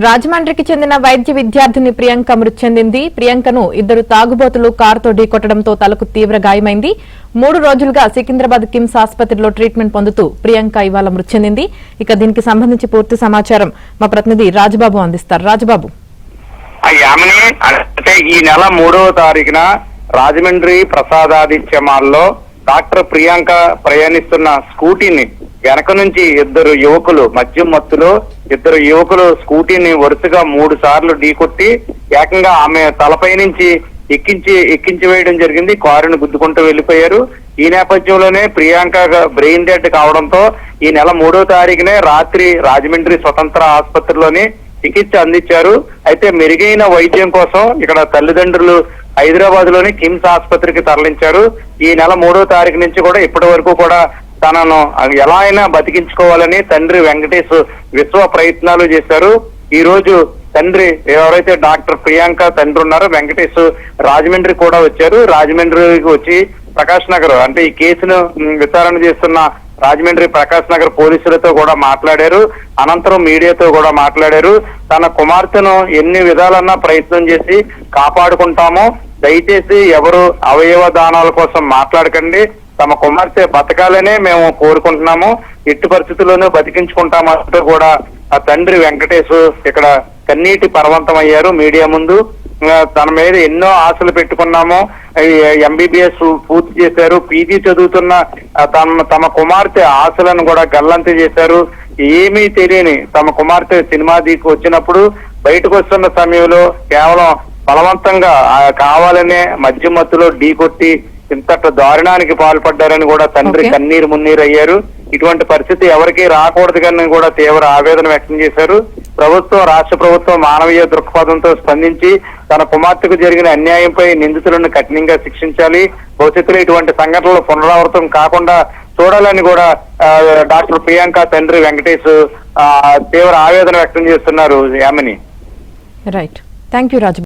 రాజమండ్రికి చెందిన వైద్య విద్యార్థిని ప్రియాంక మృతి చెందింది. ప్రియాంకను ఇద్దరు తాగుబోతులు కారుతో ఢీకొట్టడంతో తలకు తీవ్ర గాయమైంది. 3 రోజులుగా సికింద్రాబాద్ కిమ్స్ ఆసుపత్రిలో ట్రీట్మెంట్ పొందుతూ ప్రియాంక ఇవాళ మృతి చెందింది. ఇక దీనికి సంబంధించి పూర్తి సమాచారం మా ప్రతినిధి రాజబాబు అందిస్తారు. రాజబాబు, ఈ నెల 3వ తారీఖున రాజమండ్రి ప్రసాదాదిత్య మాల్లో డాక్టర్ ప్రియాంక ప్రయాణిస్తున్న స్కూటీని వెనక నుంచి ఇద్దరు యువకులు మద్యం మత్తులో స్కూటీని వరుసగా 3 సార్లు ఢీకొట్టి ఏకంగా ఆమె తలపై నుంచి ఎక్కించి వేయడం జరిగింది. కారును గుద్దుకుంటూ వెళ్లిపోయారు. ఈ నేపథ్యంలోనే ప్రియాంక బ్రెయిన్ డెడ్ కావడంతో ఈ నెల 3వ తారీఖునే రాత్రి రాజమండ్రి స్వతంత్ర ఆసుపత్రిలోని చికిత్స అందించారు. అయితే మెరుగైన వైద్యం కోసం ఇక్కడ తల్లిదండ్రులు హైదరాబాద్ లోని కిమ్స్ ఆసుపత్రికి తరలించారు. ఈ నెల 3వ తారీఖు నుంచి కూడా ఇప్పటి వరకు కూడా తనను ఎలా అయినా బతికించుకోవాలని తండ్రి వెంకటేష్ విశ్వ ప్రయత్నాలు చేశారు. ఈ రోజు తండ్రి ఎవరైతే డాక్టర్ ప్రియాంక తండ్రి ఉన్నారో వెంకటేష్ రాజమండ్రి కూడా వచ్చారు. రాజమండ్రికి వచ్చి ప్రకాష్ నగర్ అంటే ఈ కేసును విచారణ చేస్తున్న రాజమండ్రి ప్రకాష్ నగర్ పోలీసులతో కూడా మాట్లాడారు. అనంతరం మీడియాతో కూడా మాట్లాడారు. తన కుమార్తెను ఎన్ని విధాలన్నా ప్రయత్నం చేసి కాపాడుకుంటామో, దయచేసి ఎవరు అవయవ దానాల కోసం మాట్లాడకండి, తమ కుమార్తె బతకాలనే మేము కోరుకుంటున్నాము, ఎట్టి పరిస్థితుల్లోనూ బతికించుకుంటామంటూ కూడా ఆ తండ్రి వెంకటేష్ ఇక్కడ కన్నీటి పర్వంతం అయ్యారు మీడియా ముందు. తన మీద ఎన్నో ఆశలు పెట్టుకున్నాము, ఎంబీబీఎస్ పూర్తి చేశారు, పీజీ చదువుతున్న తమ కుమార్తె ఆశలను కూడా గల్లంతు చేశారు. ఏమీ తెలియని తమ కుమార్తె సినిమా దీనికి వచ్చినప్పుడు బయటకు వస్తున్న సమయంలో కేవలం బలవంతంగా కావాలనే మద్యం మత్తులో ఢీకొట్టి ఇంతటి దారుణానికి పాల్పడ్డారని కూడా తండ్రి కన్నీరు మున్నీరు అయ్యారు. ఇటువంటి పరిస్థితి ఎవరికీ రాకూడదు కానీ కూడా తీవ్ర ఆవేదన వ్యక్తం చేశారు. రాష్ట్ర ప్రభుత్వం మానవీయ దృక్పథంతో స్పందించి తన కుమార్తెకు జరిగిన అన్యాయంపై నిందితులను కఠినంగా శిక్షించాలి, భవిష్యత్తులో ఇటువంటి సంఘటనలు పునరావృతం కాకుండా చూడాలని కూడా డాక్టర్ ప్రియాంక తండ్రి వెంకటేష్ తీవ్ర ఆవేదన వ్యక్తం చేస్తున్నారు. Yamini. Right, thank you Raju.